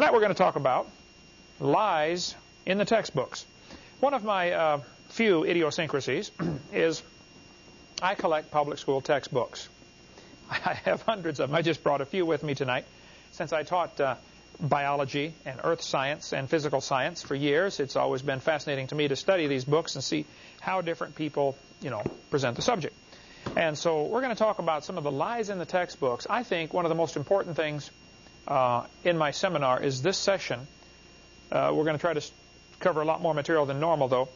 Tonight we're going to talk about lies in the textbooks. One of my few idiosyncrasies is I collect public school textbooks. I have hundreds of them. I just brought a few with me tonight. Since I taught biology and earth science and physical science for years, it's always been fascinating to me to study these books and see how different people, present the subject. And so we're going to talk about some of the lies in the textbooks. I think one of the most important things in my seminar is this session. We're going to try to cover a lot more material than normal, though,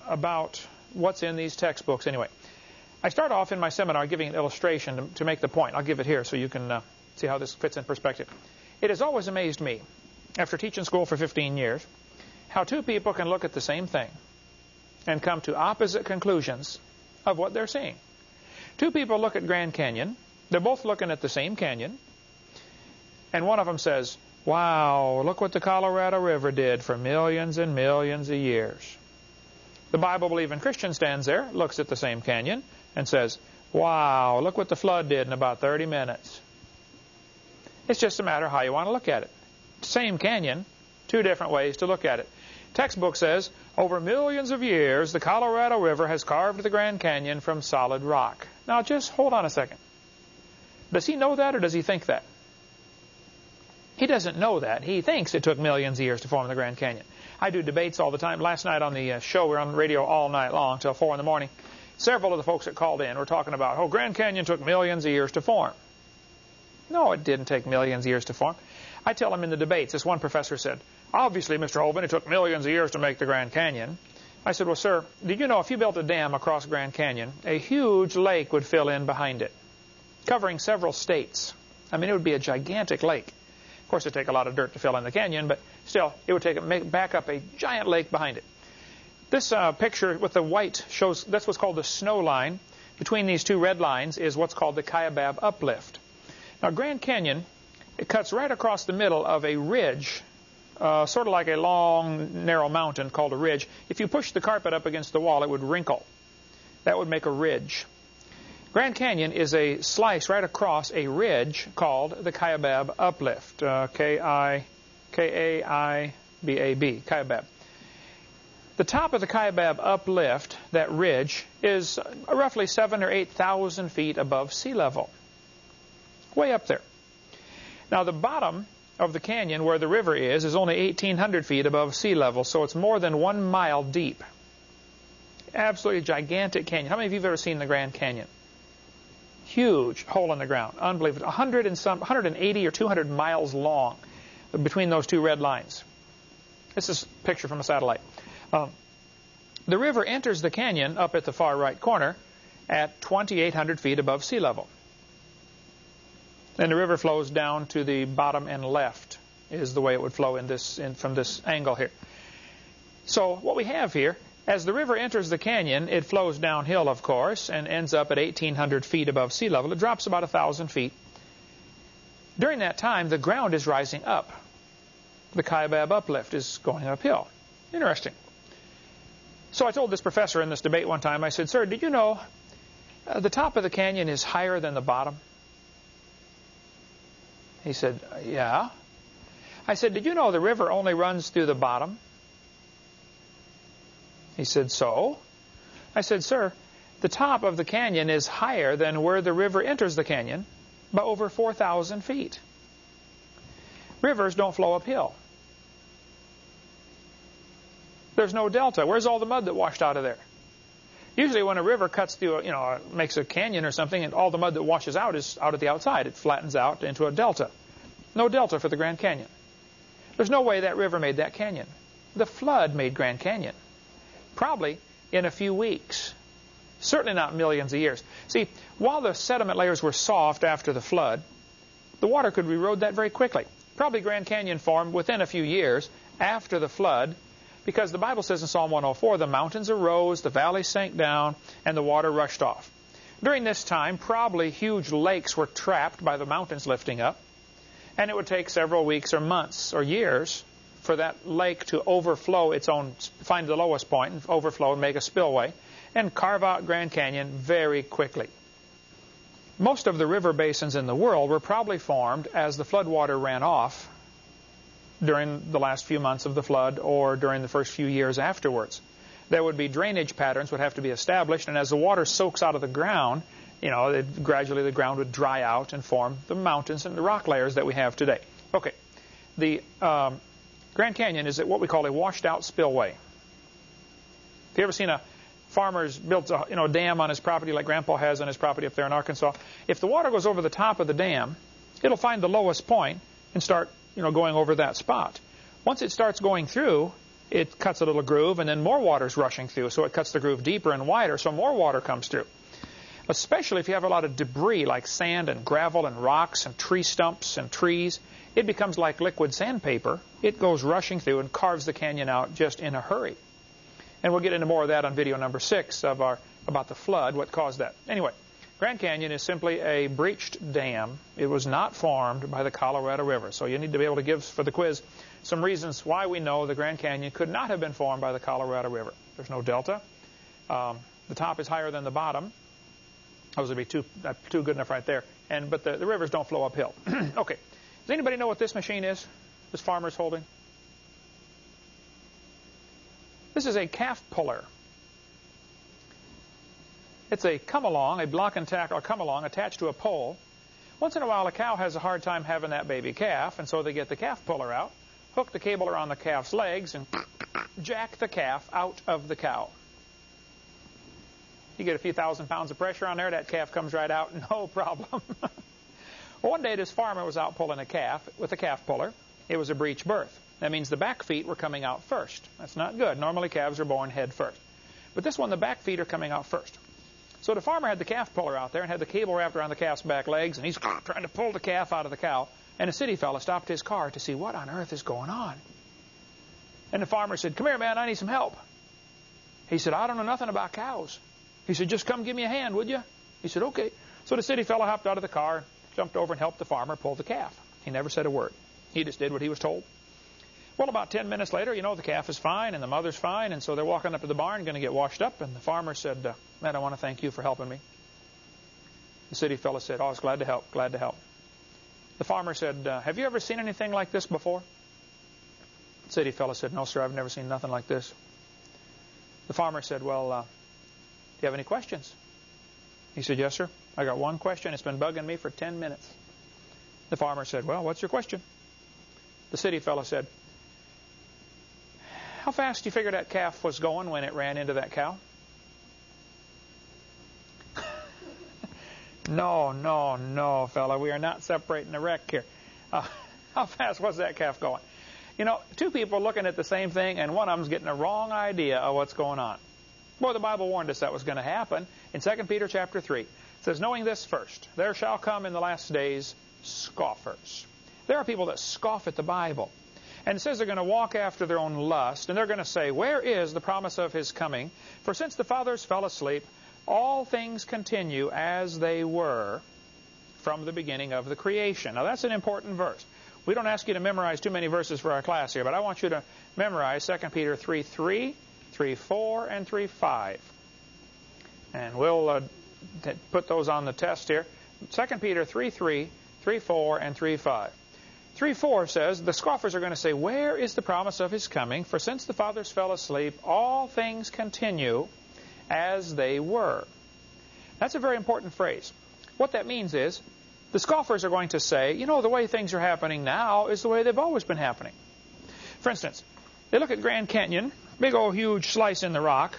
about what's in these textbooks anyway. I start off in my seminar giving an illustration to make the point. I'll give it here so you can see how this fits in perspective. It has always amazed me, after teaching school for 15 years, how two people can look at the same thing and come to opposite conclusions of what they're seeing. Two people look at Grand Canyon. They're both looking at the same canyon. And one of them says, "Wow, look what the Colorado River did for millions and millions of years." The Bible-believing Christian stands there, looks at the same canyon, and says, "Wow, look what the flood did in about 30 minutes. It's just a matter of how you want to look at it. Same canyon, two different ways to look at it. Textbook says, over millions of years, the Colorado River has carved the Grand Canyon from solid rock. Now, just hold on a second. Does he know that, or does he think that? He doesn't know that. He thinks it took millions of years to form the Grand Canyon. I do debates all the time. Last night on the show, we were on the radio all night long till 4 in the morning. Several of the folks that called in were talking about, Grand Canyon took millions of years to form. No, it didn't take millions of years to form. I tell them in the debates, this one professor said, "Obviously, Mr. Hovind, it took millions of years to make the Grand Canyon." I said, "Well, sir, did you know if you built a dam across Grand Canyon, a huge lake would fill in behind it, covering several states? I mean, it would be a gigantic lake. Of course, it would take a lot of dirt to fill in the canyon, but still, it would back up a giant lake behind it." This picture with the white shows, that's what's called the snow line. Between these two red lines is what's called the Kaibab uplift. Now, Grand Canyon, it cuts right across the middle of a ridge, sort of like a long, narrow mountain called a ridge. If you push the carpet up against the wall, it would wrinkle. That would make a ridge. Grand Canyon is a slice right across a ridge called the Kaibab uplift, K-I-K-A-I-B-A-B, Kaibab. The top of the Kaibab uplift, that ridge, is roughly 7,000 or 8,000 feet above sea level. Way up there. Now, the bottom of the canyon where the river is only 1,800 feet above sea level, so it's more than 1 mile deep. Absolutely gigantic canyon. How many of you have ever seen the Grand Canyon? Huge hole in the ground. Unbelievable. 180 or 200 miles long between those two red lines. This is a picture from a satellite. The river enters the canyon up at the far right corner at 2,800 feet above sea level. Then the river flows down to the bottom and left is the way it would flow from this angle here. So what we have here, as the river enters the canyon, it flows downhill, of course, and ends up at 1,800 feet above sea level. It drops about 1,000 feet. During that time, the ground is rising up. The Kaibab uplift is going uphill. Interesting. So I told this professor in this debate one time, I said, "Sir, did you know the top of the canyon is higher than the bottom?" He said, "Yeah." I said, "Did you know the river only runs through the bottom?" He said, "So?" I said, "Sir, the top of the canyon is higher than where the river enters the canyon by over 4,000 feet. Rivers don't flow uphill. There's no delta. Where's all the mud that washed out of there? Usually when a river cuts through, makes a canyon or something, and all the mud that washes out is out at the outside. It flattens out into a delta. No delta for the Grand Canyon. There's no way that river made that canyon. The flood made Grand Canyon. Probably in a few weeks. Certainly not millions of years. See, while the sediment layers were soft after the flood, the water could erode that very quickly. Probably Grand Canyon formed within a few years after the flood, because the Bible says in Psalm 104, the mountains arose, the valleys sank down, and the water rushed off. During this time, probably huge lakes were trapped by the mountains lifting up, and it would take several weeks or months or years for that lake to overflow find the lowest point and overflow and make a spillway, and carve out Grand Canyon very quickly. Most of the river basins in the world were probably formed as the floodwater ran off during the last few months of the flood or during the first few years afterwards. There would be drainage patterns would have to be established, and as the water soaks out of the ground, gradually the ground would dry out and form the mountains and the rock layers that we have today. Okay, the Grand Canyon is what we call a washed-out spillway. Have you ever seen a farmer's built a dam on his property like Grandpa has on his property up there in Arkansas? If the water goes over the top of the dam, it'll find the lowest point and start going over that spot. Once it starts going through, it cuts a little groove, and then more water's rushing through, so it cuts the groove deeper and wider, so more water comes through. Especially if you have a lot of debris like sand and gravel and rocks and tree stumps and trees, it becomes like liquid sandpaper. It goes rushing through and carves the canyon out just in a hurry. And we'll get into more of that on video number 6 about the flood, what caused that. Anyway, Grand Canyon is simply a breached dam. It was not formed by the Colorado River. So you need to be able to give, for the quiz, some reasons why we know the Grand Canyon could not have been formed by the Colorado River. There's no delta. The top is higher than the bottom. Those would be too good enough right there. But the rivers don't flow uphill. Okay. Does anybody know what this machine is? This farmer's holding? This is a calf puller. It's a come-along, a block and tackle, or come-along attached to a pole. Once in a while, a cow has a hard time having that baby calf, and so they get the calf puller out, hook the cable around the calf's legs, and jack the calf out of the cow. You get a few thousand pounds of pressure on there, that calf comes right out, no problem. Well, one day this farmer was out pulling a calf with a calf puller. It was a breech birth. That means the back feet were coming out first. That's not good. Normally calves are born head first. But this one, the back feet are coming out first. So the farmer had the calf puller out there and had the cable wrapped around the calf's back legs, and he's trying to pull the calf out of the cow. And a city fella stopped his car to see what on earth is going on. And the farmer said, "Come here, man, I need some help." He said, "I don't know nothing about cows." He said, "Just come give me a hand, would you?" He said, "Okay." So the city fella hopped out of the car, jumped over and helped the farmer pull the calf. He never said a word. He just did what he was told. Well, about 10 minutes later, the calf is fine and the mother's fine, and so they're walking up to the barn, going to get washed up, and the farmer said, "Man, I want to thank you for helping me." The city fellow said, "Oh, I was glad to help, glad to help." The farmer said, "Have you ever seen anything like this before?" The city fellow said, "No, sir, I've never seen nothing like this." The farmer said, "Well, do you have any questions?" He said, "Yes, sir. I got one question. It's been bugging me for 10 minutes. The farmer said, "Well, what's your question?" The city fellow said, "How fast do you figure that calf was going when it ran into that cow?" No, fella. We are not separating the wreck here. How fast was that calf going? Two people looking at the same thing, and one of them's getting the wrong idea of what's going on. Boy, the Bible warned us that was going to happen. In 2 Peter chapter 3, it says, "Knowing this first, there shall come in the last days scoffers." There are people that scoff at the Bible. And it says they're going to walk after their own lust, and they're going to say, "Where is the promise of his coming? For since the fathers fell asleep, all things continue as they were from the beginning of the creation." Now, that's an important verse. We don't ask you to memorize too many verses for our class here, but I want you to memorize 2 Peter 3:3, 3:4, and 3:5. And we'll put those on the test here. 2 Peter 3:3, 3:4, and 3:5. 3:4 says, the scoffers are going to say, "Where is the promise of his coming? For since the fathers fell asleep, all things continue as they were." That's a very important phrase. What that means is, the scoffers are going to say, the way things are happening now is the way they've always been happening. For instance, they look at Grand Canyon, big old huge slice in the rock,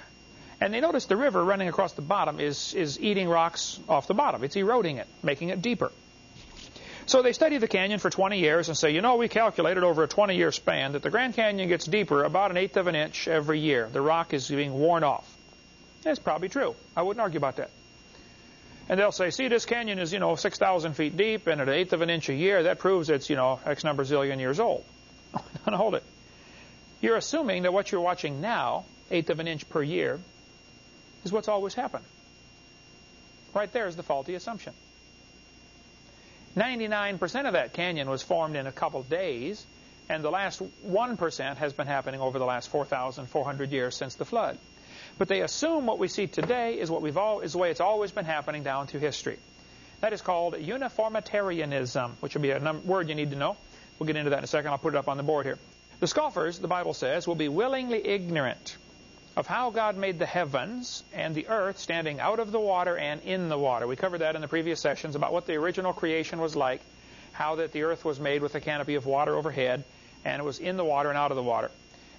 and they notice the river running across the bottom is eating rocks off the bottom. It's eroding it, making it deeper. So they study the canyon for 20 years and say, we calculated over a 20-year span that the Grand Canyon gets deeper about 1/8 of an inch every year. The rock is being worn off. That's probably true. I wouldn't argue about that. And they'll say, "See, this canyon is, 6,000 feet deep and at 1/8 of an inch a year. That proves it's, X number zillion years old." Now, hold it. You're assuming that what you're watching now, 1/8 of an inch per year, is what's always happened. Right there is the faulty assumption. 99% of that canyon was formed in a couple days, and the last 1% has been happening over the last 4,400 years since the flood. But they assume what we see today is is the way it's always been happening down through history. That is called uniformitarianism, which would be a word you need to know. We'll get into that in a second. I'll put it up on the board here. The scoffers, the Bible says, will be willingly ignorant of how God made the heavens and the earth standing out of the water and in the water. We covered that in the previous sessions about what the original creation was like, how that the earth was made with a canopy of water overhead, and it was in the water and out of the water.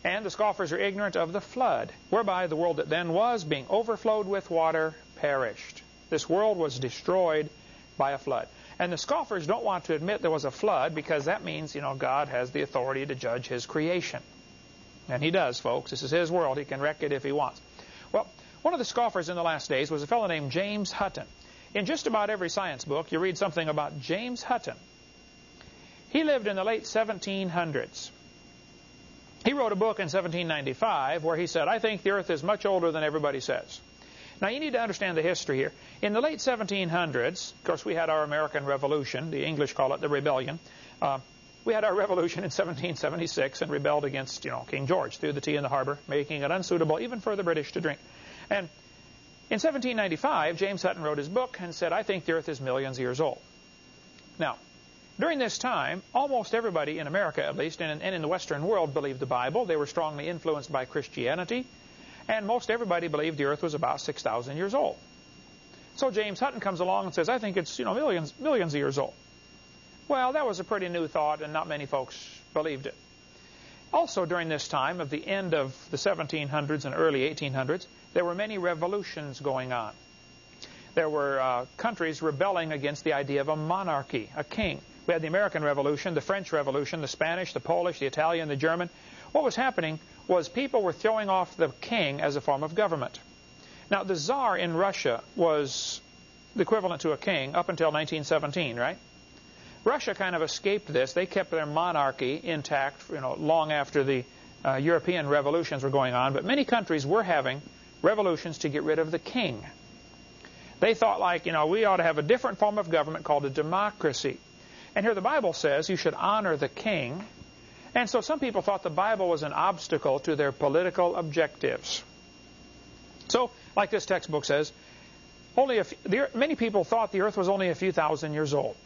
And the scoffers are ignorant of the flood, whereby the world that then was, being overflowed with water, perished. This world was destroyed by a flood. And the scoffers don't want to admit there was a flood because that means, God has the authority to judge His creation. And He does, folks. This is His world. He can wreck it if He wants. Well, one of the scoffers in the last days was a fellow named James Hutton. In just about every science book, you read something about James Hutton. He lived in the late 1700s. He wrote a book in 1795 where he said, I think the earth is much older than everybody says. Now, you need to understand the history here. In the late 1700s, of course, we had our American Revolution. The English call it the Rebellion. We had our revolution in 1776 and rebelled against, King George, threw the tea in the harbor, making it unsuitable even for the British to drink. And in 1795, James Hutton wrote his book and said, I think the earth is millions of years old. Now, during this time, almost everybody in America, at least, and in the Western world, believed the Bible. They were strongly influenced by Christianity. And most everybody believed the earth was about 6,000 years old. So James Hutton comes along and says, I think it's, millions of years old. Well, that was a pretty new thought, and not many folks believed it. Also, during this time of the end of the 1700s and early 1800s, there were many revolutions going on. There were countries rebelling against the idea of a monarchy, a king. We had the American Revolution, the French Revolution, the Spanish, the Polish, the Italian, the German. What was happening was people were throwing off the king as a form of government. Now, the Tsar in Russia was the equivalent to a king up until 1917, right? Russia kind of escaped this. They kept their monarchy intact, long after the European revolutions were going on. But many countries were having revolutions to get rid of the king. They thought, we ought to have a different form of government called a democracy. And here the Bible says you should honor the king. And so some people thought the Bible was an obstacle to their political objectives. So, like this textbook says, many people thought the earth was only a few thousand years old.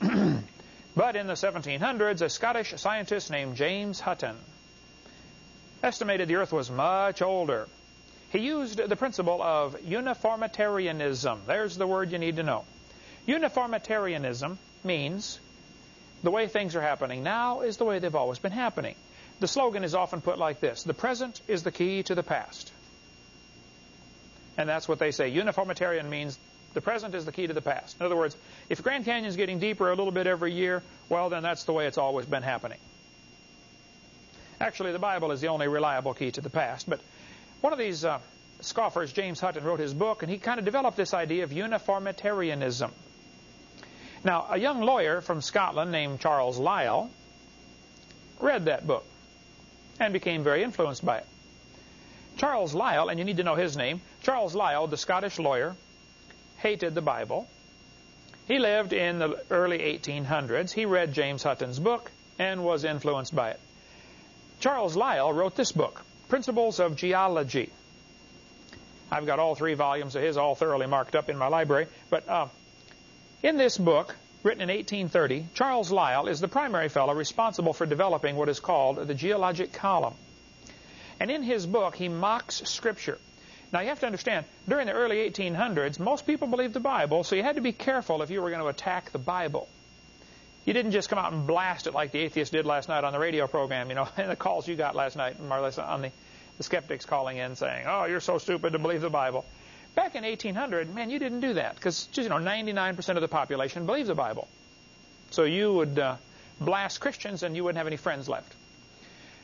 But in the 1700s, a Scottish scientist named James Hutton estimated the earth was much older. He used the principle of uniformitarianism. There's the word you need to know. Uniformitarianism means the way things are happening now is the way they've always been happening. The slogan is often put like this: the present is the key to the past. And that's what they say. Uniformitarian means the present is the key to the past. In other words, if Grand Canyon's getting deeper a little bit every year, well, then that's the way it's always been happening. Actually, the Bible is the only reliable key to the past. But one of these scoffers, James Hutton, wrote his book, and he kind of developed this idea of uniformitarianism. Now, a young lawyer from Scotland named Charles Lyell read that book and became very influenced by it. Charles Lyell, and you need to know his name, Charles Lyell, the Scottish lawyer, hated the Bible. He lived in the early 1800s. He read James Hutton's book and was influenced by it. Charles Lyell wrote this book, Principles of Geology. I've got all 3 volumes of his all thoroughly marked up in my library. But in this book, written in 1830, Charles Lyell is the primary fellow responsible for developing what is called the geologic column. And in his book, he mocks Scripture. Now, you have to understand, during the early 1800s, most people believed the Bible, so you had to be careful if you were going to attack the Bible. You didn't just come out and blast it like the atheists did last night on the radio program, and the calls you got last night, more or less, on the skeptics calling in saying, oh, you're so stupid to believe the Bible. Back in 1800, man, you didn't do that because 99% of the population believed the Bible. So you would blast Christians and you wouldn't have any friends left.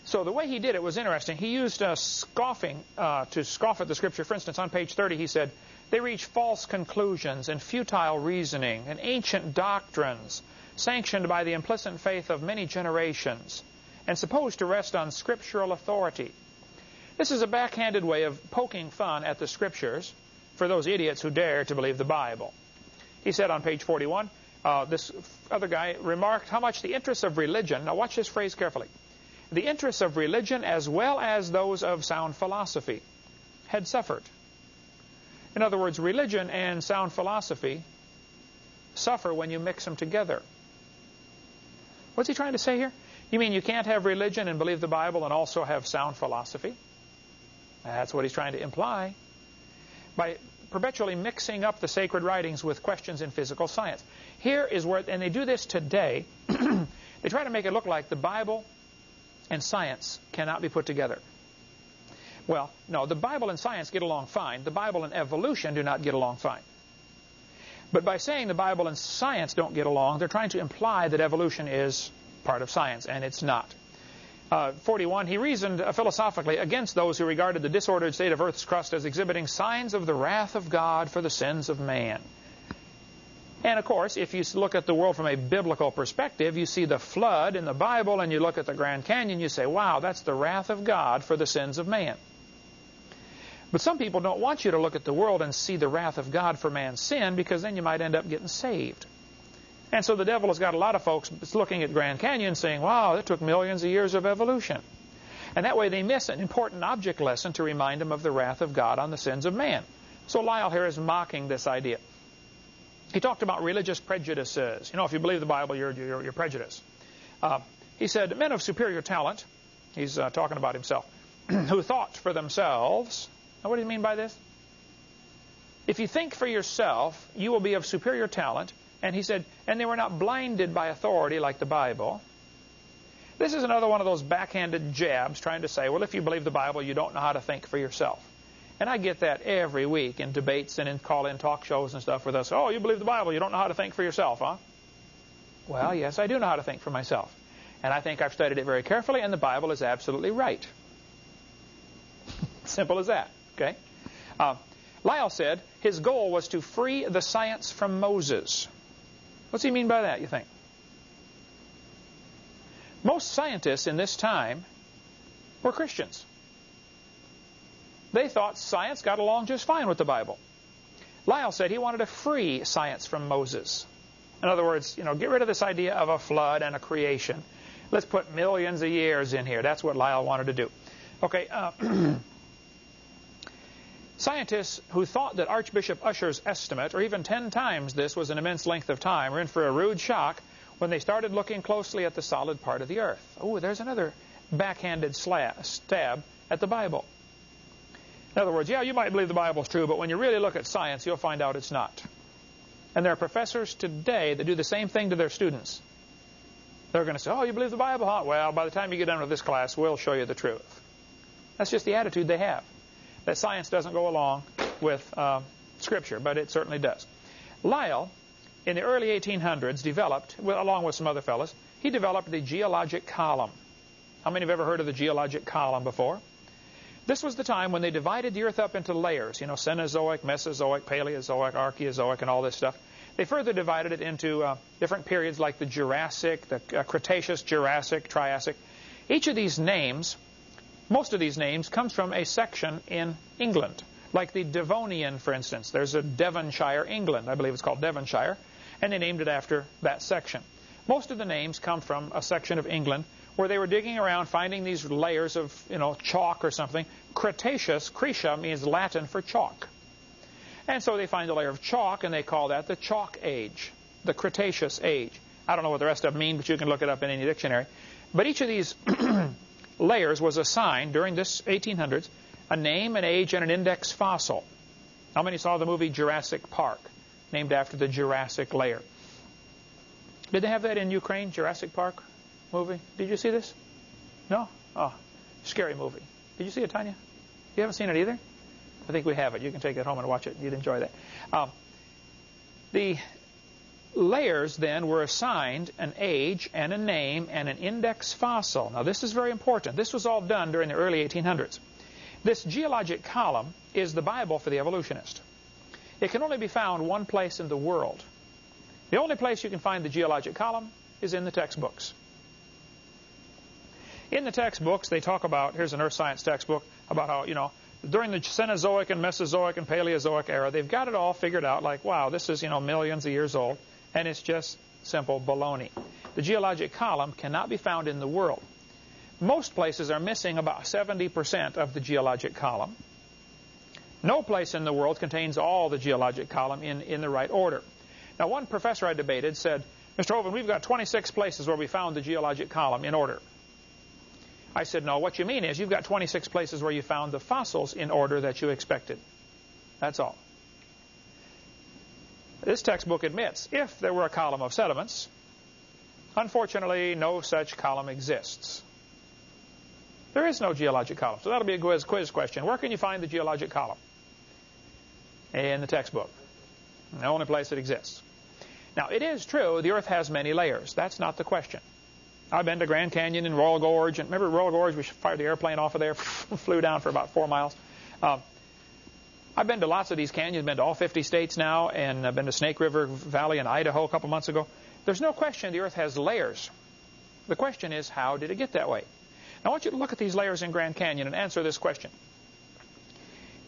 So the way he did it was interesting. He used scoffing to scoff at the Scripture. For instance, on page 30 he said, they reach false conclusions and futile reasoning and ancient doctrines sanctioned by the implicit faith of many generations and supposed to rest on scriptural authority. This is a backhanded way of poking fun at the Scriptures for those idiots who dare to believe the Bible. He said on page 41, this other guy remarked how much the interests of religion, now watch this phrase carefully, the interests of religion as well as those of sound philosophy had suffered. In other words, religion and sound philosophy suffer when you mix them together. What's he trying to say here? You mean you can't have religion and believe the Bible and also have sound philosophy? That's what he's trying to imply by perpetually mixing up the sacred writings with questions in physical science. Here is where, and they do this today, they try to make it look like the Bible and science cannot be put together. Well, no, the Bible and science get along fine. The Bible and evolution do not get along fine. But by saying the Bible and science don't get along, they're trying to imply that evolution is part of science, and it's not. 41, he reasoned philosophically against those who regarded the disordered state of Earth's crust as exhibiting signs of the wrath of God for the sins of man. And of course, if you look at the world from a biblical perspective, you see the flood in the Bible, and you look at the Grand Canyon, you say, wow, that's the wrath of God for the sins of man. But some people don't want you to look at the world and see the wrath of God for man's sin, because then you might end up getting saved. And so the devil has got a lot of folks looking at Grand Canyon saying, wow, that took millions of years of evolution. And that way they miss an important object lesson to remind them of the wrath of God on the sins of man. So Lyle here is mocking this idea. He talked about religious prejudices. You know, if you believe the Bible, you're prejudiced. He said, men of superior talent, he's talking about himself, who thought for themselves. Now, what do you mean by this? If you think for yourself, you will be of superior talent. And he said, and they were not blinded by authority like the Bible. This is another one of those backhanded jabs trying to say, well, if you believe the Bible, you don't know how to think for yourself. And I get that every week in debates and in call-in talk shows and stuff with us. Oh, you believe the Bible, you don't know how to think for yourself, huh? Well, yes, I do know how to think for myself. And I think I've studied it very carefully, and the Bible is absolutely right. Simple as that, okay? Lyle said his goal was to free the science from Moses. What's he mean by that, you think? Most scientists in this time were Christians. They thought science got along just fine with the Bible. Lyle said he wanted to free science from Moses. In other words, you know, get rid of this idea of a flood and a creation. Let's put millions of years in here. That's what Lyle wanted to do. Okay, scientists who thought that Archbishop Usher's estimate, or even 10 times this, was an immense length of time, were in for a rude shock when they started looking closely at the solid part of the earth. Oh, there's another backhanded stab at the Bible. In other words, yeah, you might believe the Bible's true, but when you really look at science, you'll find out it's not. And there are professors today that do the same thing to their students. They're going to say, oh, you believe the Bible, huh? Well, by the time you get done with this class, we'll show you the truth. That's just the attitude they have. That science doesn't go along with Scripture, but it certainly does. Lyle, in the early 1800s, developed, along with some other fellows, he developed the geologic column. How many have ever heard of the geologic column before? This was the time when they divided the earth up into layers, you know, Cenozoic, Mesozoic, Paleozoic, Archaeozoic, and all this stuff. They further divided it into different periods like the Jurassic, the Cretaceous, Jurassic, Triassic. Each of these names, most of these names, comes from a section in England, like the Devonian, for instance. There's a Devonshire, England. I believe it's called Devonshire, and they named it after that section. Most of the names come from a section of England where they were digging around, finding these layers of, you know, chalk or something. Cretaceous, Cretia, means Latin for chalk. And so they find a layer of chalk, and they call that the Chalk Age, the Cretaceous Age. I don't know what the rest of them mean, but you can look it up in any dictionary. But each of these layers was assigned, during this 1800s, a name, an age, and an index fossil. How many saw the movie Jurassic Park, named after the Jurassic layer? Did they have that in Ukraine, Jurassic Park movie? Did you see this? No? Oh, scary movie. Did you see it, Tanya? You haven't seen it either? I think we have it. You can take it home and watch it. You'd enjoy that. The layers then were assigned an age and a name and an index fossil. Now this is very important. This was all done during the early 1800s. This geologic column is the Bible for the evolutionist. It can only be found one place in the world. The only place you can find the geologic column is in the textbooks. In the textbooks, they talk about, here's an earth science textbook, about how, you know, during the Cenozoic and Mesozoic and Paleozoic era, they've got it all figured out like, wow, this is, you know, millions of years old, and it's just simple baloney. The geologic column cannot be found in the world. Most places are missing about 70% of the geologic column. No place in the world contains all the geologic column in the right order. Now, one professor I debated said, Mr. Hovind, we've got 26 places where we found the geologic column in order. I said, no, what you mean is you've got 26 places where you found the fossils in order that you expected. That's all. This textbook admits if there were a column of sediments, unfortunately, no such column exists. There is no geologic column. So that'll be a quiz question. Where can you find the geologic column? In the textbook. The only place it exists. Now, it is true the Earth has many layers. That's not the question. I've been to Grand Canyon and Royal Gorge. And remember Royal Gorge? We fired the airplane off of there, flew down for about 4 miles. I've been to lots of these canyons, been to all 50 states now, and I've been to Snake River Valley in Idaho a couple months ago. There's no question the Earth has layers. The question is, how did it get that way? Now, I want you to look at these layers in Grand Canyon and answer this question.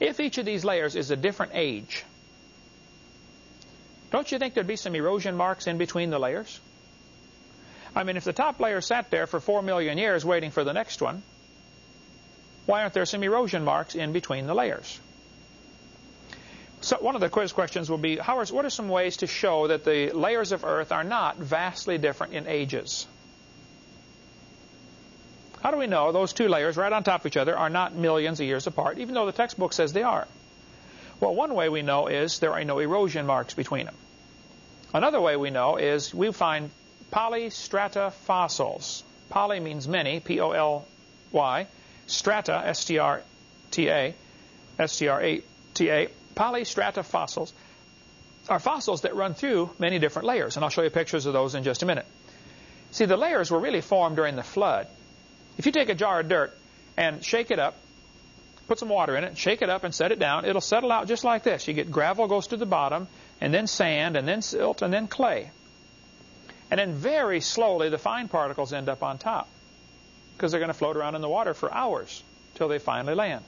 If each of these layers is a different age, don't you think there'd be some erosion marks in between the layers? I mean, if the top layer sat there for 4 million years waiting for the next one, why aren't there some erosion marks in between the layers? So one of the quiz questions will be, what are some ways to show that the layers of Earth are not vastly different in ages? How do we know those two layers right on top of each other are not millions of years apart, even though the textbook says they are? Well, one way we know is there are no erosion marks between them. Another way we know is we find polystrata fossils. Poly means many, P-O-L-Y. Strata, S-T-R-A-T-A. Polystrata fossils are fossils that run through many different layers, and I'll show you pictures of those in just a minute. See, the layers were really formed during the flood. If you take a jar of dirt and shake it up, put some water in it, shake it up and set it down, it'll settle out just like this. You get gravel goes to the bottom, and then sand, and then silt, and then clay. And then very slowly the fine particles end up on top because they're going to float around in the water for hours till they finally land.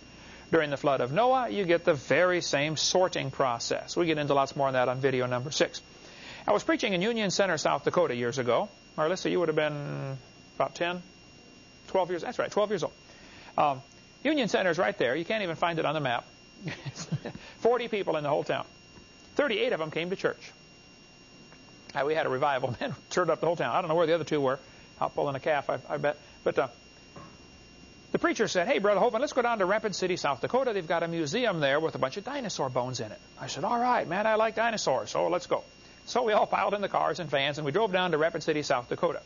During the flood of Noah, you get the very same sorting process. We get into lots more on that on video number 6. I was preaching in Union Center, South Dakota years ago. Marlissa, you would have been about 10, 12 years. That's right, 12 years old. Union Center is right there. You can't even find it on the map. 40 people in the whole town. 38 of them came to church. We had a revival, man, turned up the whole town. I don't know where the other two were. Out pulling a calf, I bet. But the preacher said, hey, Brother Hovind, let's go down to Rapid City, South Dakota. They've got a museum there with a bunch of dinosaur bones in it. I said, all right, man, I like dinosaurs, so let's go. So we all piled in the cars and vans, and we drove down to Rapid City, South Dakota.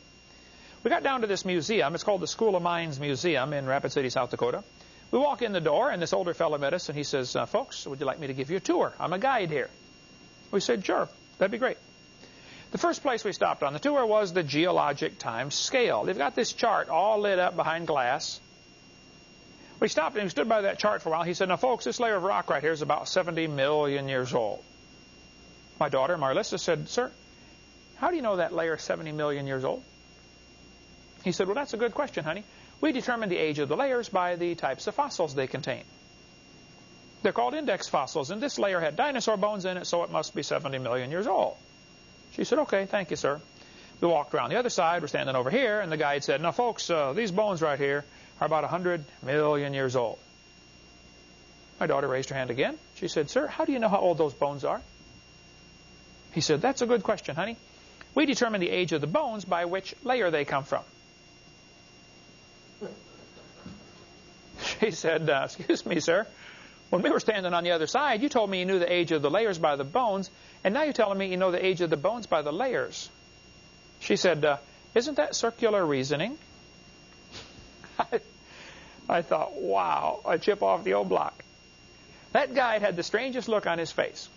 We got down to this museum. It's called the School of Mines Museum in Rapid City, South Dakota. We walk in the door, and this older fellow met us, and he says, folks, would you like me to give you a tour? I'm a guide here. We said, sure, that'd be great. The first place we stopped on the tour was the geologic time scale. They've got this chart all lit up behind glass. We stopped and we stood by that chart for a while. He said, now, folks, this layer of rock right here is about 70 million years old. My daughter, Marlissa, said, sir, how do you know that layer is 70 million years old? He said, well, that's a good question, honey. We determine the age of the layers by the types of fossils they contain. They're called index fossils, and this layer had dinosaur bones in it, so it must be 70 million years old. She said, okay, thank you, sir. We walked around the other side. We're standing over here, and the guide said, now, folks, these bones right here are about 100 million years old. My daughter raised her hand again. She said, sir, how do you know how old those bones are? He said, that's a good question, honey. We determine the age of the bones by which layer they come from. She said, excuse me, sir. When we were standing on the other side, you told me you knew the age of the layers by the bones, and now you're telling me you know the age of the bones by the layers. She said, isn't that circular reasoning? I thought, wow, a chip off the old block. That guy had the strangest look on his face.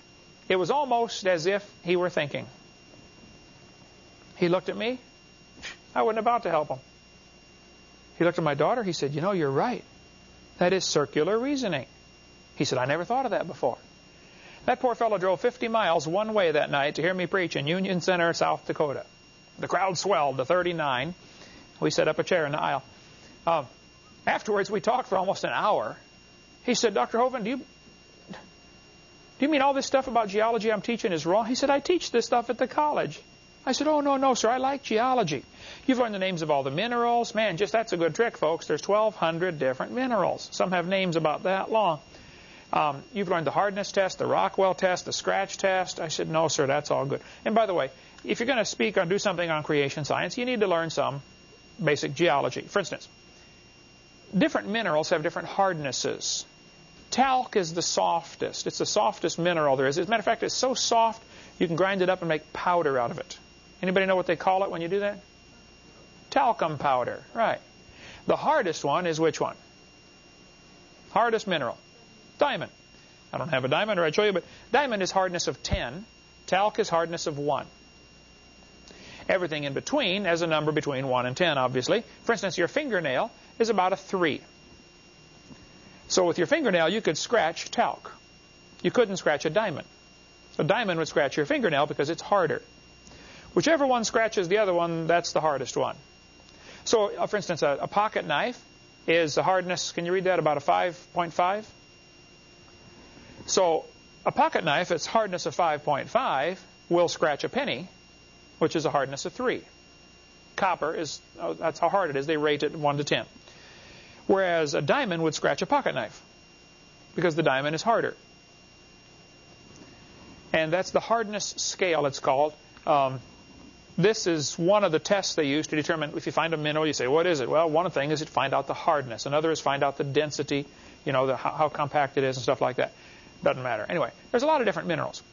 It was almost as if he were thinking. He looked at me. I wasn't about to help him. He looked at my daughter. He said, you know, you're right. That is circular reasoning. He said, I never thought of that before. That poor fellow drove 50 miles one way that night to hear me preach in Union Center, South Dakota. The crowd swelled to 39. We set up a chair in the aisle. Afterwards, we talked for almost an hour. He said, Dr. Hovind, do you mean all this stuff about geology I'm teaching is wrong? He said, I teach this stuff at the college. I said, oh, no, sir, I like geology. You've learned the names of all the minerals. Man, just that's a good trick, folks. There's 1,200 different minerals. Some have names about that long. You've learned the hardness test, the Rockwell test, the scratch test. I said, no, sir, that's all good. And by the way, if you're going to speak or do something on creation science, you need to learn some basic geology. For instance, different minerals have different hardnesses. Talc is the softest. It's the softest mineral there is. As a matter of fact, it's so soft you can grind it up and make powder out of it. Anybody know what they call it when you do that? Talcum powder. Right. The hardest one is which one? Hardest mineral. Diamond. I don't have a diamond, or I'd show you, but diamond is hardness of 10. Talc is hardness of 1. Everything in between has a number between 1 and 10, obviously. For instance, your fingernail is about a 3. So with your fingernail, you could scratch talc. You couldn't scratch a diamond. A diamond would scratch your fingernail because it's harder. Whichever one scratches the other one, that's the hardest one. So, for instance, a pocket knife is a hardness, can you read that, about a 5.5? So a pocket knife, its hardness of 5.5, will scratch a penny, which is a hardness of 3. Copper is, that's how hard it is. They rate it 1 to 10. Whereas a diamond would scratch a pocket knife because the diamond is harder. And that's the hardness scale, it's called. This is one of the tests they use to determine if you find a mineral, you say, what is it? Well, one thing is to find out the hardness. Another is find out the density, you know, how compact it is and stuff like that. Doesn't matter. Anyway, there's a lot of different minerals.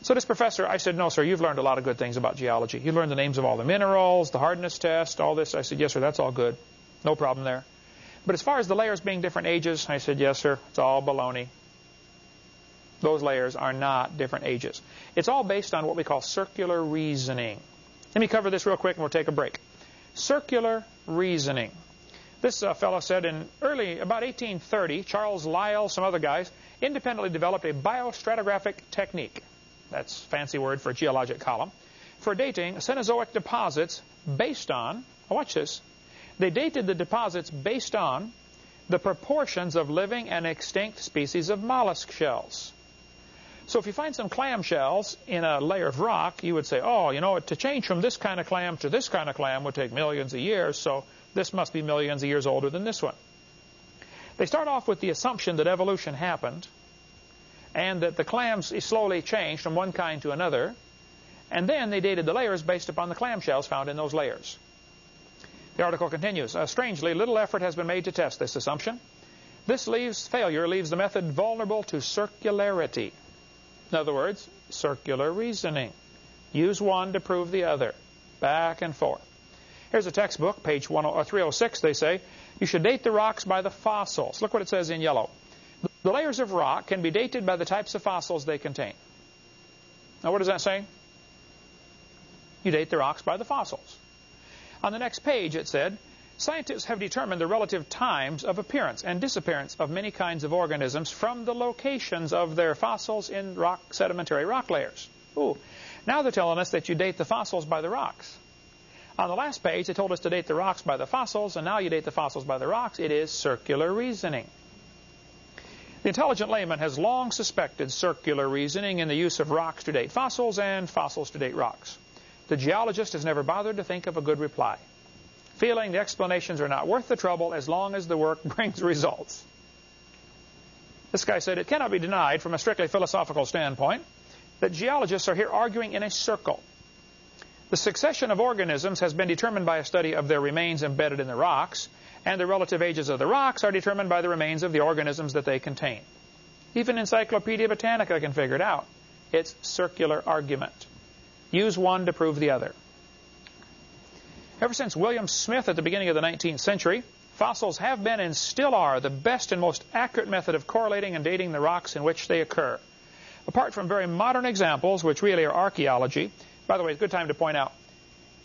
So this professor, I said, no, sir, you've learned a lot of good things about geology. You learned the names of all the minerals, the hardness test, all this. I said, yes, sir, that's all good. No problem there. But as far as the layers being different ages, I said, yes, sir, it's all baloney. Those layers are not different ages. It's all based on what we call circular reasoning. Let me cover this real quick and we'll take a break. Circular reasoning. This fellow said in about 1830, Charles Lyell, some other guys, independently developed a biostratigraphic technique. That's a fancy word for a geologic column. For dating Cenozoic deposits based on, watch this, they dated the deposits based on the proportions of living and extinct species of mollusk shells. So if you find some clam shells in a layer of rock, you would say, oh, you know, to change from this kind of clam to this kind of clam would take millions of years, so this must be millions of years older than this one. They start off with the assumption that evolution happened and that the clams slowly changed from one kind to another, and then they dated the layers based upon the clam shells found in those layers. The article continues, strangely, little effort has been made to test this assumption. This failure leaves the method vulnerable to circularity. In other words, circular reasoning. Use one to prove the other. Back and forth. Here's a textbook, page 306. They say, you should date the rocks by the fossils. Look what it says in yellow. The layers of rock can be dated by the types of fossils they contain. Now, what does that say? You date the rocks by the fossils. On the next page, it said, scientists have determined the relative times of appearance and disappearance of many kinds of organisms from the locations of their fossils in sedimentary rock layers. Ooh. Now they're telling us that you date the fossils by the rocks. On the last page, they told us to date the rocks by the fossils, and now you date the fossils by the rocks. It is circular reasoning. The intelligent layman has long suspected circular reasoning in the use of rocks to date fossils and fossils to date rocks. The geologist has never bothered to think of a good reply, feeling the explanations are not worth the trouble as long as the work brings results. This guy said, it cannot be denied from a strictly philosophical standpoint that geologists are here arguing in a circle. The succession of organisms has been determined by a study of their remains embedded in the rocks, and the relative ages of the rocks are determined by the remains of the organisms that they contain. Even Encyclopedia Britannica can figure it out. It's circular argument. Use one to prove the other. Ever since William Smith at the beginning of the 19th century, fossils have been and still are the best and most accurate method of correlating and dating the rocks in which they occur. Apart from very modern examples, which really are archaeology, by the way, it's a good time to point out,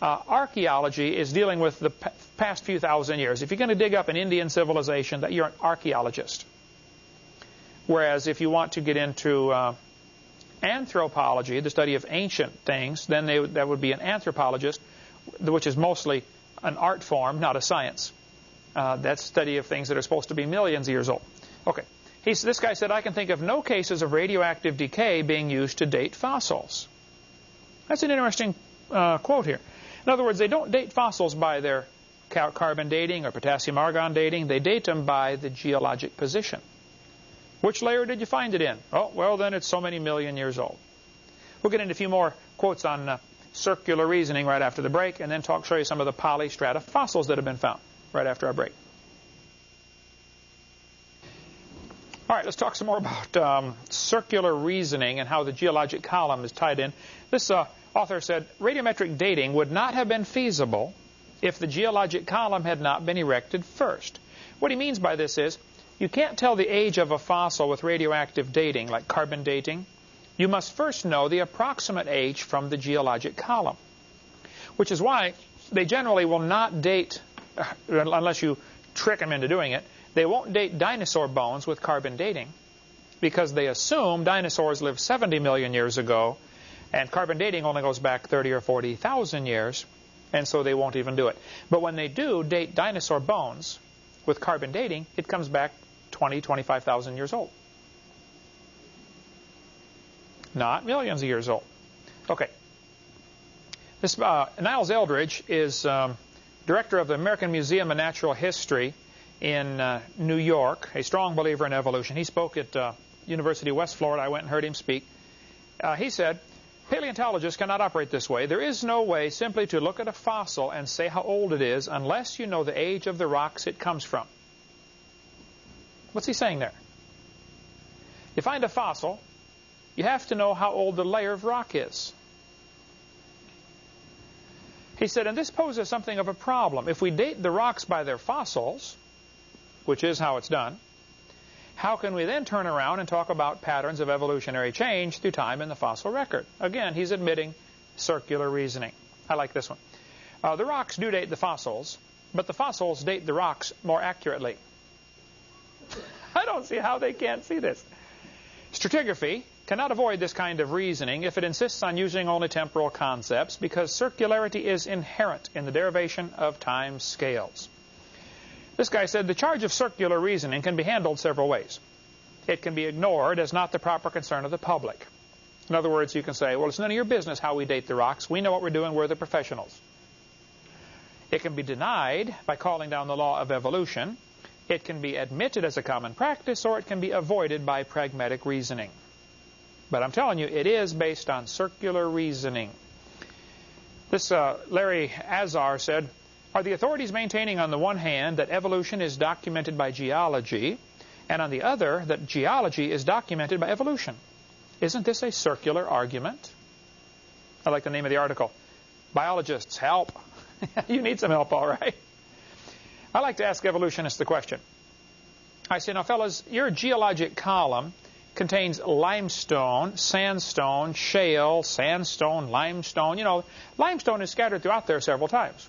archaeology is dealing with the past few thousand years. If you're going to dig up an Indian civilization, you're an archaeologist. Whereas if you want to get into anthropology, the study of ancient things, then that would be an anthropologist, which is mostly an art form, not a science. That's study of things that are supposed to be millions of years old. Okay. This guy said, I can think of no cases of radioactive decay being used to date fossils. That's an interesting quote here. In other words, they don't date fossils by their carbon dating or potassium-argon dating. They date them by the geologic position. Which layer did you find it in? Oh, well, then it's so many million years old. We'll get into a few more quotes on circular reasoning right after the break, and then show you some of the polystrata fossils that have been found right after our break. All right, let's talk some more about circular reasoning and how the geologic column is tied in. This author said, radiometric dating would not have been feasible if the geologic column had not been erected first. What he means by this is, you can't tell the age of a fossil with radioactive dating, like carbon dating. You must first know the approximate age from the geologic column, which is why they generally will not date, unless you trick them into doing it, they won't date dinosaur bones with carbon dating because they assume dinosaurs lived 70 million years ago and carbon dating only goes back 30 or 40,000 years, and so they won't even do it. But when they do date dinosaur bones with carbon dating, it comes back 20, 25,000 years old. Not millions of years old. Okay. This Niles Eldridge is director of the American Museum of Natural History in New York, a strong believer in evolution. He spoke at University of West Florida. I went and heard him speak. He said, paleontologists cannot operate this way. There is no way simply to look at a fossil and say how old it is unless you know the age of the rocks it comes from. What's he saying there? You find a fossil, you have to know how old the layer of rock is. He said, and this poses something of a problem. If we date the rocks by their fossils, which is how it's done, how can we then turn around and talk about patterns of evolutionary change through time in the fossil record? Again, he's admitting circular reasoning. I like this one. The rocks do date the fossils, but the fossils date the rocks more accurately. I don't see how they can't see this. Stratigraphy cannot avoid this kind of reasoning if it insists on using only temporal concepts, because circularity is inherent in the derivation of time scales. This guy said the charge of circular reasoning can be handled several ways. It can be ignored as not the proper concern of the public. In other words, you can say, well, it's none of your business how we date the rocks. We know what we're doing. We're the professionals. It can be denied by calling down the law of evolution. It can be admitted as a common practice, or it can be avoided by pragmatic reasoning. But I'm telling you, it is based on circular reasoning. This Larry Azar said, are the authorities maintaining on the one hand that evolution is documented by geology, and on the other that geology is documented by evolution? Isn't this a circular argument? I like the name of the article. Biologists, help. You need some help, all right. I like to ask evolutionists the question. I say, now, fellas, your geologic column contains limestone, sandstone, shale, sandstone, limestone. You know, limestone is scattered throughout there several times.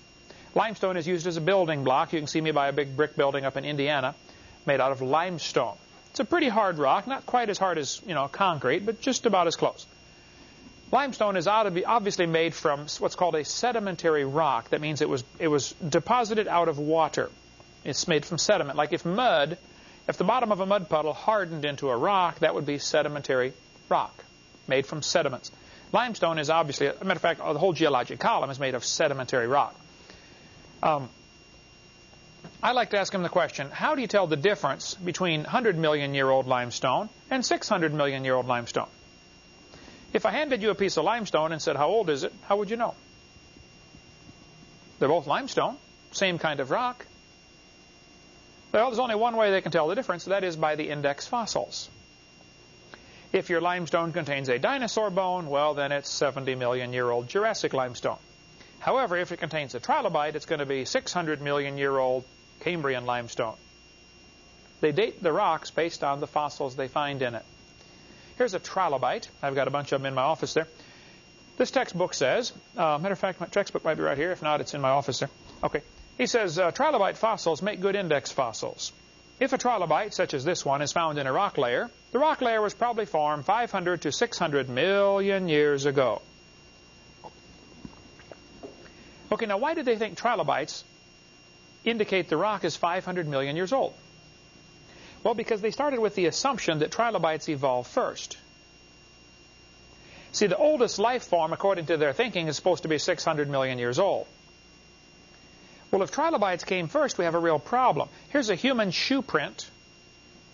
Limestone is used as a building block. You can see me by a big brick building up in Indiana made out of limestone. It's a pretty hard rock, not quite as hard as, concrete, but just about as close. Limestone is obviously made from what's called a sedimentary rock. That means it was deposited out of water. It's made from sediment. Like if the bottom of a mud puddle hardened into a rock, that would be sedimentary rock, made from sediments. Limestone is obviously, as a matter of fact, the whole geologic column is made of sedimentary rock. I like to ask him the question, how do you tell the difference between 100-million-year-old limestone and 600-million-year-old limestone? If I handed you a piece of limestone and said, how old is it, how would you know? They're both limestone, same kind of rock. Well, there's only one way they can tell the difference, that is by the index fossils. If your limestone contains a dinosaur bone, well, then it's 70-million-year-old Jurassic limestone. However, if it contains a trilobite, it's going to be 600-million-year-old Cambrian limestone. They date the rocks based on the fossils they find in it. Here's a trilobite. I've got a bunch of them in my office there. This textbook says, matter of fact, my textbook might be right here. If not, it's in my office there. Okay. He says, trilobite fossils make good index fossils. If a trilobite, such as this one, is found in a rock layer, the rock layer was probably formed 500 to 600 million years ago. Okay, now why did they think trilobites indicate the rock is 500 million years old? Well, because they started with the assumption that trilobites evolved first. See, the oldest life form, according to their thinking, is supposed to be 600 million years old. Well, if trilobites came first, we have a real problem. Here's a human shoe print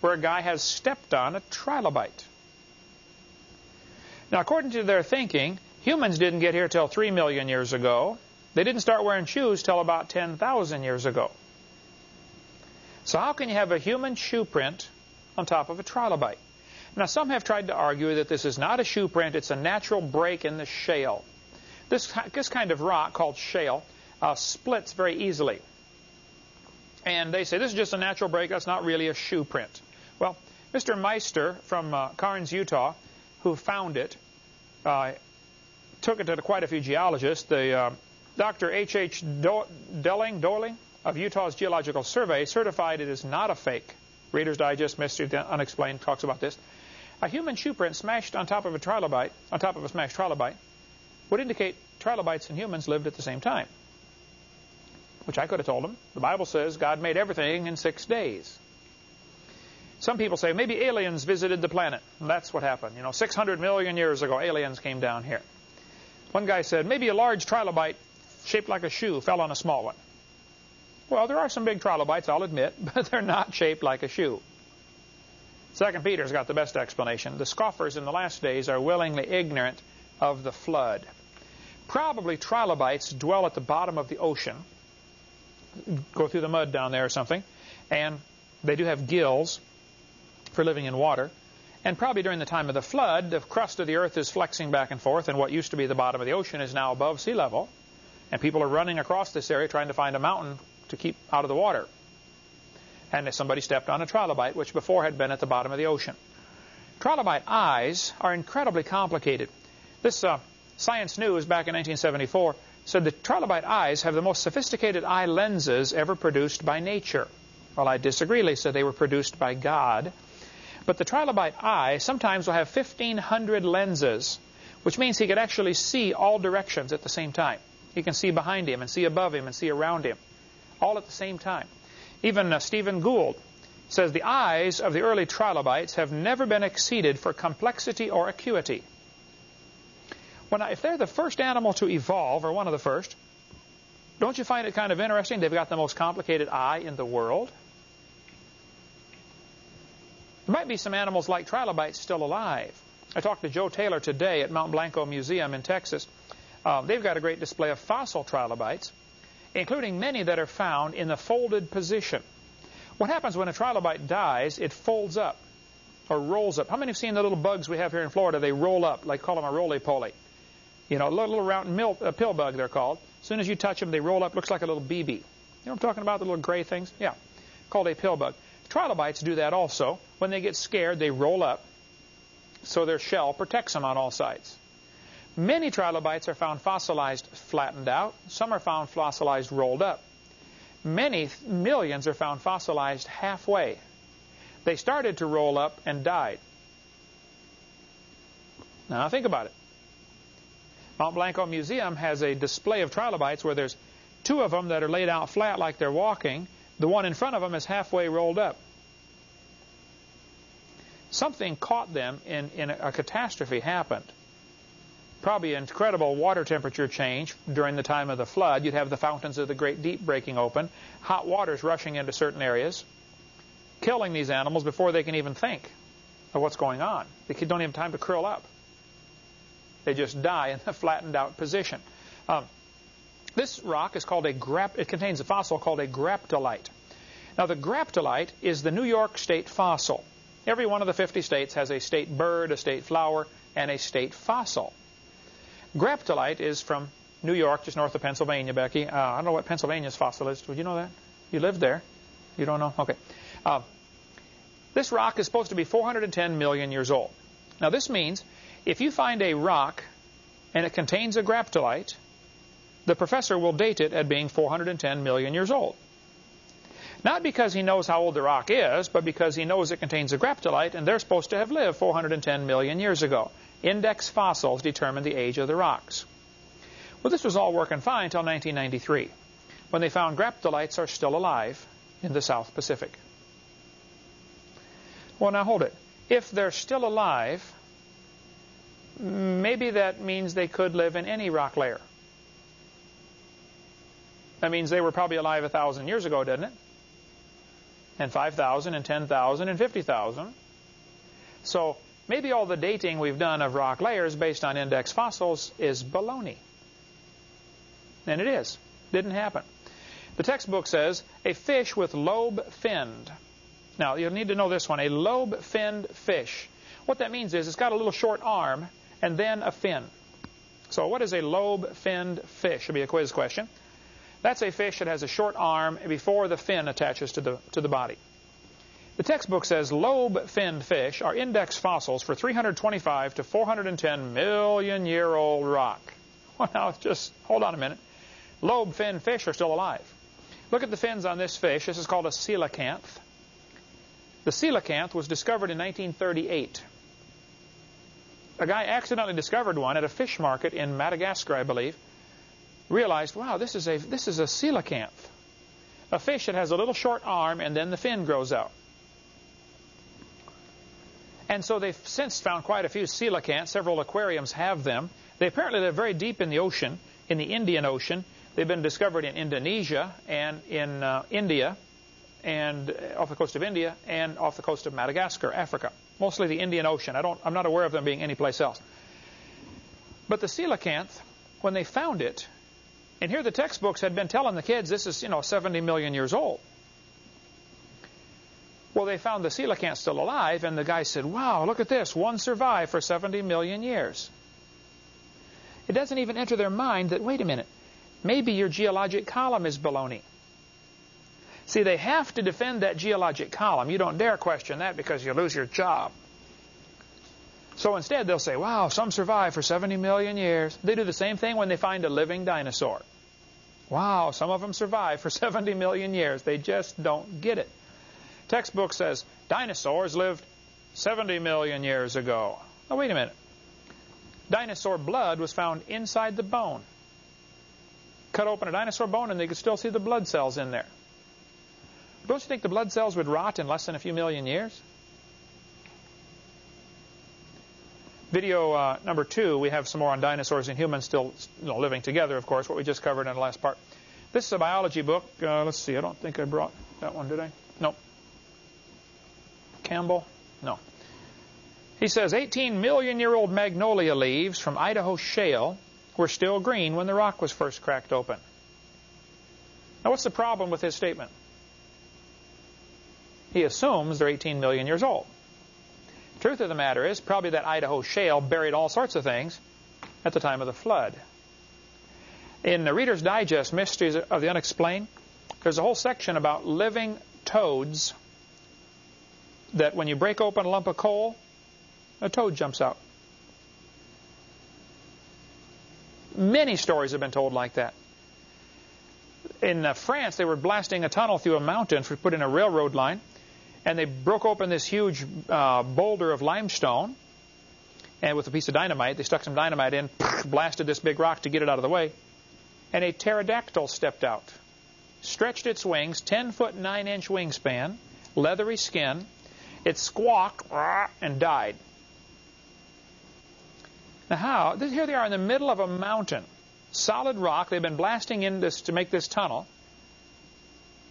where a guy has stepped on a trilobite. Now, according to their thinking, Humans didn't get here till 3 million years ago. They didn't start wearing shoes till about 10,000 years ago. So how can you have a human shoe print on top of a trilobite? Now, some have tried to argue that this is not a shoe print, it's a natural break in the shale. This kind of rock, called shale, splits very easily. And they say this is just a natural break, that's not really a shoe print. Well, Mr. Meister from Carnes, Utah, who found it, took it to quite a few geologists. Dr. H.H. Doling of Utah's Geological Survey certified it is not a fake. Reader's Digest, Mystery Unexplained talks about this. A human shoe print smashed on top of a trilobite, on top of a smashed trilobite, would indicate trilobites and humans lived at the same time. Which I could have told them. The Bible says God made everything in 6 days. Some people say maybe aliens visited the planet. And that's what happened. 600 million years ago, aliens came down here. One guy said maybe a large trilobite shaped like a shoe fell on a small one. Well, there are some big trilobites, I'll admit, but they're not shaped like a shoe. 2 Peter's got the best explanation. The scoffers in the last days are willingly ignorant of the flood. Probably trilobites dwell at the bottom of the ocean, go through the mud down there or something, and they do have gills for living in water. And probably during the time of the flood, the crust of the earth is flexing back and forth, and what used to be the bottom of the ocean is now above sea level. And people are running across this area trying to find a mountain to keep out of the water. And somebody stepped on a trilobite, which before had been at the bottom of the ocean. Trilobite eyes are incredibly complicated. This Science News back in 1974 said the trilobite eyes have the most sophisticated eye lenses ever produced by nature. Well, I disagree. They said they were produced by God. But the trilobite eye sometimes will have 1,500 lenses, which means he could actually see all directions at the same time. He can see behind him and see above him and see around him, all at the same time. Even Stephen Gould says the eyes of the early trilobites have never been exceeded for complexity or acuity. Well, now, if they're the first animal to evolve, or one of the first, don't you find it kind of interesting? They've got the most complicated eye in the world. There might be some animals like trilobites still alive. I talked to Joe Taylor today at Mount Blanco Museum in Texas. They've got a great display of fossil trilobites, including many that are found in the folded position. What happens when a trilobite dies, it folds up or rolls up. How many have seen the little bugs we have here in Florida? They roll up, like call them a roly-poly. A little round pill bug they're called. As soon as you touch them, they roll up, looks like a little BB. You know what I'm talking about, the little gray things? Yeah, called a pill bug. Trilobites do that also. When they get scared, they roll up, so their shell protects them on all sides. Many trilobites are found fossilized flattened out. Some are found fossilized rolled up. Many millions are found fossilized halfway. They started to roll up and died. Now think about it. Mount Blanco Museum has a display of trilobites where there's 2 of them that are laid out flat like they're walking. The one in front of them is halfway rolled up. Something caught them in a catastrophe happened. Probably an incredible water temperature change during the time of the flood. You'd have the fountains of the Great Deep breaking open, hot waters rushing into certain areas, killing these animals before they can even think of what's going on. They don't even have time to curl up. They just die in the flattened out position. This rock is called it contains a fossil called a graptolite. Now the graptolite is the New York state fossil. Every one of the 50 states has a state bird, a state flower, and a state fossil. Graptolite is from New York, just north of Pennsylvania, Becky. I don't know what Pennsylvania's fossil is. Would you know that? You lived there. You don't know? Okay. This rock is supposed to be 410 million years old. Now this means if you find a rock and it contains a graptolite, the professor will date it at being 410 million years old. Not because he knows how old the rock is, but because he knows it contains a graptolite, and they're supposed to have lived 410 million years ago. Index fossils determine the age of the rocks. Well, this was all working fine until 1993, when they found graptolites are still alive in the South Pacific. Well, now hold it. If they're still alive, maybe that means they could live in any rock layer. That means they were probably alive 1,000 years ago, didn't it? And 5,000 and 10,000 and 50,000. So maybe all the dating we've done of rock layers based on index fossils is baloney. And it is. Didn't happen. The textbook says, a fish with lobe-finned. Now, you'll need to know this one, a lobe-finned fish. What that means is it's got a little short arm and then a fin. So what is a lobe-finned fish? Should be a quiz question. That's a fish that has a short arm before the fin attaches to the body. The textbook says lobe-finned fish are index fossils for 325 to 410 million-year-old rock. Well, now, just hold on a minute. Lobe-finned fish are still alive. Look at the fins on this fish. This is called a coelacanth. The coelacanth was discovered in 1938. A guy accidentally discovered one at a fish market in Madagascar, I believe. Realized, wow, this is a coelacanth. A fish that has a little short arm and then the fin grows out. And so they've since found quite a few coelacanths. Several aquariums have them. They apparently live very deep in the ocean, in the Indian Ocean. They've been discovered in Indonesia and in India, and off the coast of India and off the coast of Madagascar, Africa. Mostly the Indian Ocean. I'm not aware of them being anyplace else. But the coelacanth, when they found it, and here the textbooks had been telling the kids this is, 70 million years old. Well, they found the coelacanth still alive, and the guy said, wow, look at this. One survived for 70 million years. It doesn't even enter their mind that, wait a minute, maybe your geologic column is baloney. See, they have to defend that geologic column. You don't dare question that because you lose your job. So instead, they'll say, wow, some survived for 70 million years. They do the same thing when they find a living dinosaur. Wow, some of them survived for 70 million years. They just don't get it. Textbook says dinosaurs lived 70 million years ago. Now, wait a minute. Dinosaur blood was found inside the bone. Cut open a dinosaur bone and they could still see the blood cells in there. Don't you think the blood cells would rot in less than a few million years? Video number 2, we have some more on dinosaurs and humans still living together, of course, what we just covered in the last part. This is a biology book. Let's see, I don't think I brought that one, did I? No. Campbell? No. He says 18-million-year-old magnolia leaves from Idaho shale were still green when the rock was first cracked open. Now, what's the problem with his statement? He assumes they're 18 million years old. Truth of the matter is, probably that Idaho shale buried all sorts of things at the time of the flood. In the Reader's Digest, Mysteries of the Unexplained, there's a whole section about living toads that when you break open a lump of coal, a toad jumps out. Many stories have been told like that. In France, they were blasting a tunnel through a mountain to put in a railroad line, and they broke open this huge boulder of limestone, and with a piece of dynamite, they stuck some dynamite in, blasted this big rock to get it out of the way, and a pterodactyl stepped out, stretched its wings, 10-foot 9-inch wingspan, leathery skin. It squawked and died. Now how? Here they are in the middle of a mountain, solid rock. They've been blasting in this to make this tunnel,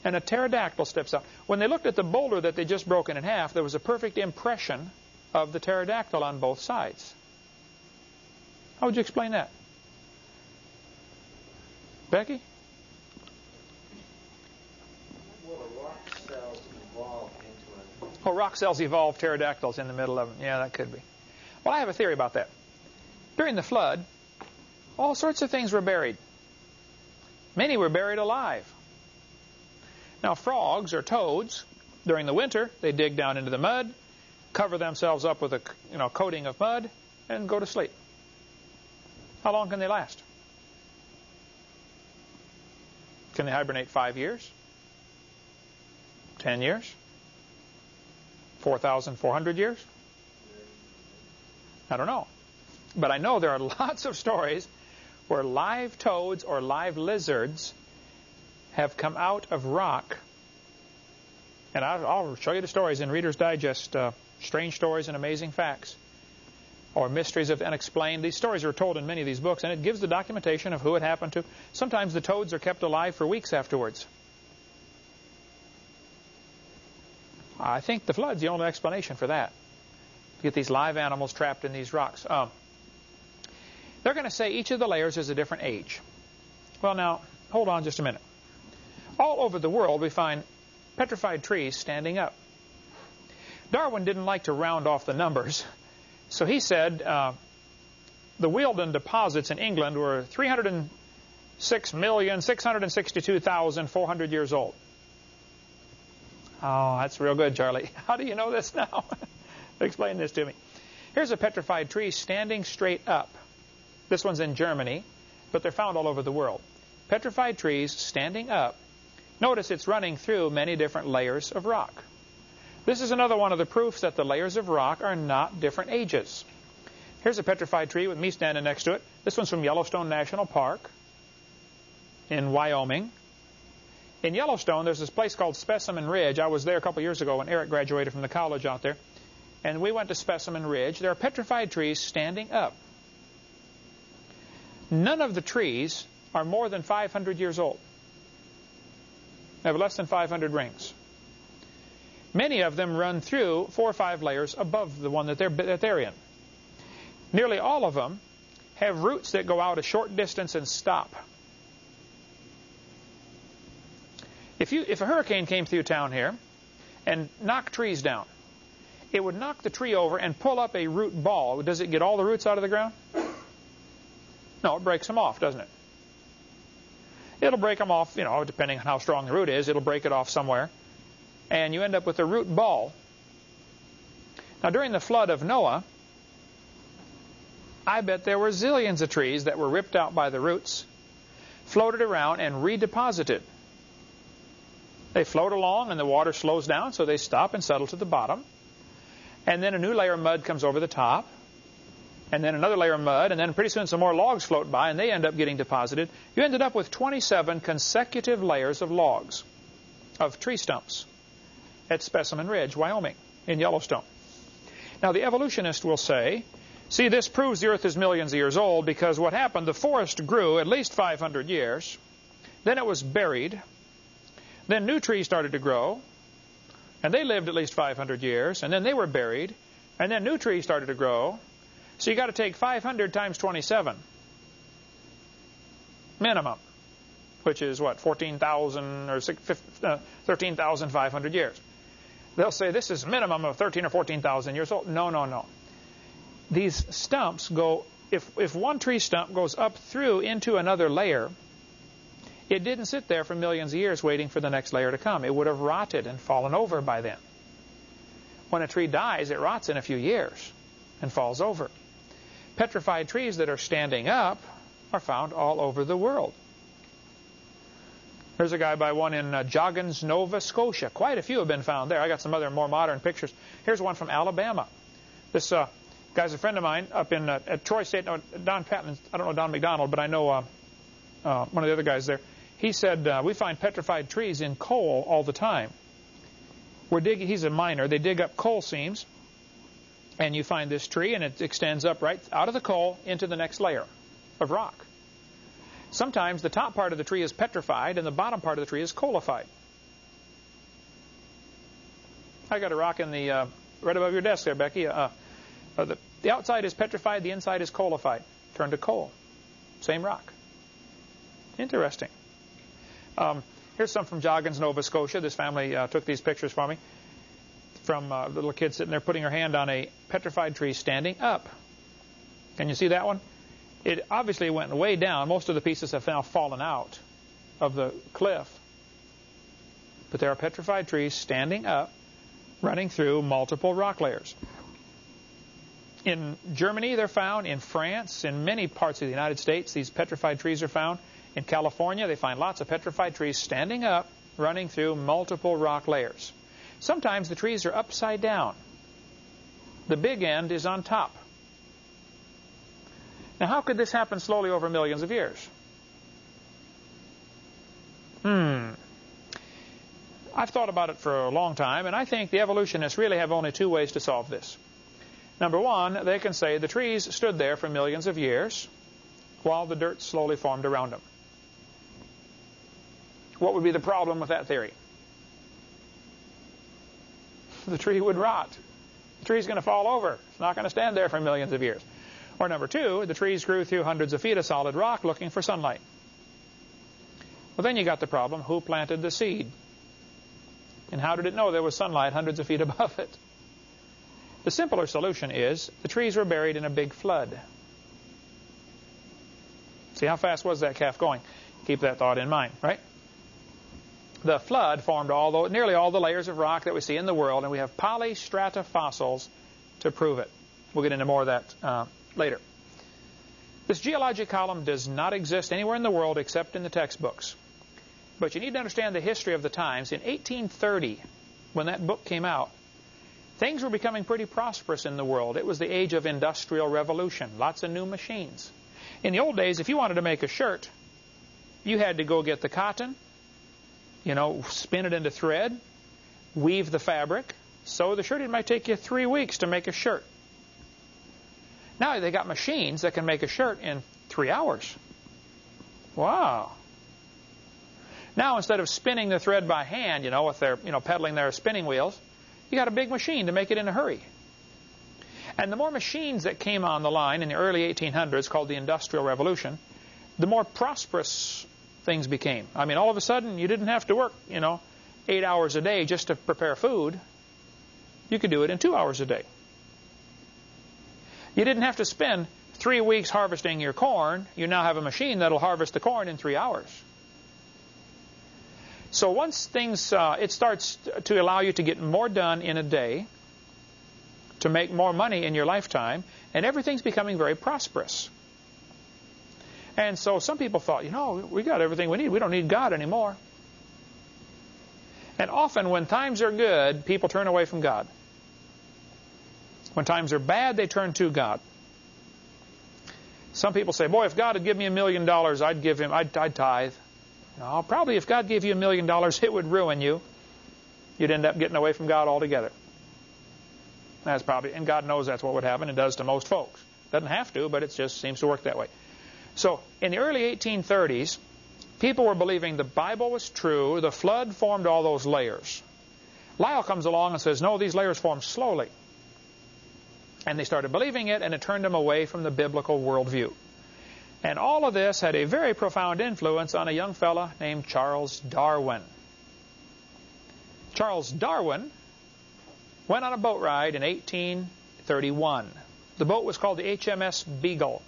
and a pterodactyl steps out. When they looked at the boulder that they just broken in half, there was a perfect impression of the pterodactyl on both sides. How would you explain that? Becky? Well, a rock cells evolve into a... Oh, rock cells evolve pterodactyls in the middle of them. Yeah, that could be. Well, I have a theory about that. During the flood, all sorts of things were buried. Many were buried alive. Now, frogs or toads, during the winter, they dig down into the mud, cover themselves up with a coating of mud, and go to sleep. How long can they last? Can they hibernate 5 years? 10 years? 4,400 years? I don't know. But I know there are lots of stories where live toads or live lizards have come out of rock. And I'll show you the stories in Reader's Digest, Strange Stories and Amazing Facts, or Mysteries of the Unexplained. These stories are told in many of these books, and it gives the documentation of who it happened to. Sometimes the toads are kept alive for weeks afterwards. I think the flood's the only explanation for that. get these live animals trapped in these rocks. They're going to say each of the layers is a different age. Well, now, hold on just a minute. All over the world, we find petrified trees standing up. Darwin didn't like to round off the numbers, so he said the Wealden deposits in England were 306,662,400 years old. Oh, that's real good, Charlie. How do you know this now? Explain this to me. Here's a petrified tree standing straight up. This one's in Germany, but they're found all over the world. Petrified trees standing up. Notice it's running through many different layers of rock. This is another one of the proofs that the layers of rock are not different ages. Here's a petrified tree with me standing next to it. This one's from Yellowstone National Park in Wyoming. In Yellowstone, there's this place called Specimen Ridge. I was there a couple years ago when Eric graduated from the college out there. And we went to Specimen Ridge. There are petrified trees standing up. None of the trees are more than 500 years old. They have less than 500 rings. Many of them run through 4 or 5 layers above the one that they're in. Nearly all of them have roots that go out a short distance and stop. If a hurricane came through town here and knocked trees down, it would knock the tree over and pull up a root ball. Does it get all the roots out of the ground? No, it breaks them off, doesn't it? It'll break them off, depending on how strong the root is, it'll break it off somewhere. And you end up with a root ball. Now, during the flood of Noah, I bet there were zillions of trees that were ripped out by the roots, floated around, and redeposited. They float along, and the water slows down, so they stop and settle to the bottom. And then a new layer of mud comes over the top. And then another layer of mud, and then pretty soon some more logs float by, and they end up getting deposited. You ended up with 27 consecutive layers of logs, of tree stumps, at Specimen Ridge, Wyoming, in Yellowstone. Now, the evolutionist will say, see, this proves the Earth is millions of years old, because what happened, the forest grew at least 500 years, then it was buried, then new trees started to grow, and they lived at least 500 years, and then they were buried, and then new trees started to grow. So you got to take 500 times 27 minimum, which is what, 14,000 or 13,500 years. They'll say this is minimum of 13 or 14,000 years old. No, no, no. These stumps go, if one tree stump goes up through into another layer, it didn't sit there for millions of years waiting for the next layer to come. It would have rotted and fallen over by then. When a tree dies, it rots in a few years and falls over. Petrified trees that are standing up are found all over the world. There's a guy by one in Joggins, Nova Scotia. Quite a few have been found there. I got some other more modern pictures. Here's one from Alabama. This guy's a friend of mine up in at Troy State. No, Don Patton. I don't know Don McDonald, but I know one of the other guys there. He said we find petrified trees in coal all the time. He's a miner. They dig up coal seams. And you find this tree, and it extends up right out of the coal into the next layer of rock. Sometimes the top part of the tree is petrified, and the bottom part of the tree is coalified. I got a rock in the right above your desk there, Becky. The outside is petrified, the inside is coalified, turned to coal. Same rock. Interesting. Here's some from Joggins, Nova Scotia. This family took these pictures for me. From a little kid sitting there putting her hand on a petrified tree standing up. Can you see that one? It obviously went way down. Most of the pieces have now fallen out of the cliff. But there are petrified trees standing up, running through multiple rock layers. In Germany, they're found. In France, in many parts of the United States, these petrified trees are found. In California, they find lots of petrified trees standing up, running through multiple rock layers. Sometimes the trees are upside down. The big end is on top. Now, how could this happen slowly over millions of years? I've thought about it for a long time, and I think the evolutionists really have only 2 ways to solve this. Number one, they can say the trees stood there for millions of years while the dirt slowly formed around them. What would be the problem with that theory? The tree would rot. The tree's going to fall over. It's not going to stand there for millions of years. Or number two, the trees grew through hundreds of feet of solid rock looking for sunlight. Well, then you got the problem, who planted the seed? And how did it know there was sunlight hundreds of feet above it? The simpler solution is the trees were buried in a big flood. See, how fast was that calf going? Keep that thought in mind, right? The flood formed nearly all the layers of rock that we see in the world, and we have polystrata fossils to prove it. We'll get into more of that later. This geologic column does not exist anywhere in the world except in the textbooks. But you need to understand the history of the times. In 1830, when that book came out, things were becoming pretty prosperous in the world. It was the age of industrial revolution, lots of new machines. In the old days, if you wanted to make a shirt, you had to go get the cotton, spin it into thread, weave the fabric, sew the shirt. It might take you 3 weeks to make a shirt. Now they got machines that can make a shirt in 3 hours. Wow. Now instead of spinning the thread by hand, with their, pedaling their spinning wheels, you got a big machine to make it in a hurry. And the more machines that came on the line in the early 1800s, called the Industrial Revolution, the more prosperous things became. I mean, all of a sudden, you didn't have to work, 8 hours a day just to prepare food. You could do it in 2 hours a day. You didn't have to spend 3 weeks harvesting your corn. You now have a machine that'll harvest the corn in 3 hours. So once things, it starts to allow you to get more done in a day, to make more money in your lifetime, and everything's becoming very prosperous. And so some people thought, we got everything we need. We don't need God anymore. And often when times are good, people turn away from God. When times are bad, they turn to God. Some people say, boy, if God had given me $1 million, I'd tithe. No, probably if God gave you $1 million, it would ruin you. You'd end up getting away from God altogether. That's probably, and God knows that's what would happen. It does to most folks. Doesn't have to, but it just seems to work that way. So in the early 1830s, people were believing the Bible was true. The flood formed all those layers. Lyell comes along and says, no, these layers formed slowly. And they started believing it, and it turned them away from the biblical worldview. And all of this had a very profound influence on a young fella named Charles Darwin. Charles Darwin went on a boat ride in 1831. The boat was called the HMS Beagle.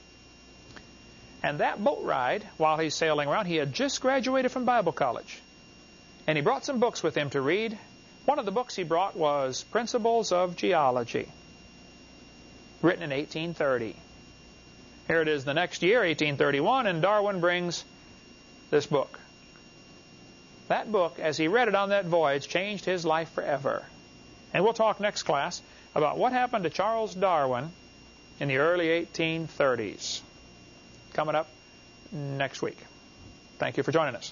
And that boat ride, while he's sailing around, he had just graduated from Bible college. And he brought some books with him to read. One of the books he brought was Principles of Geology, written in 1830. Here it is the next year, 1831, and Darwin brings this book. That book, as he read it on that voyage, changed his life forever. And we'll talk next class about what happened to Charles Darwin in the early 1830s. Coming up next week. Thank you for joining us.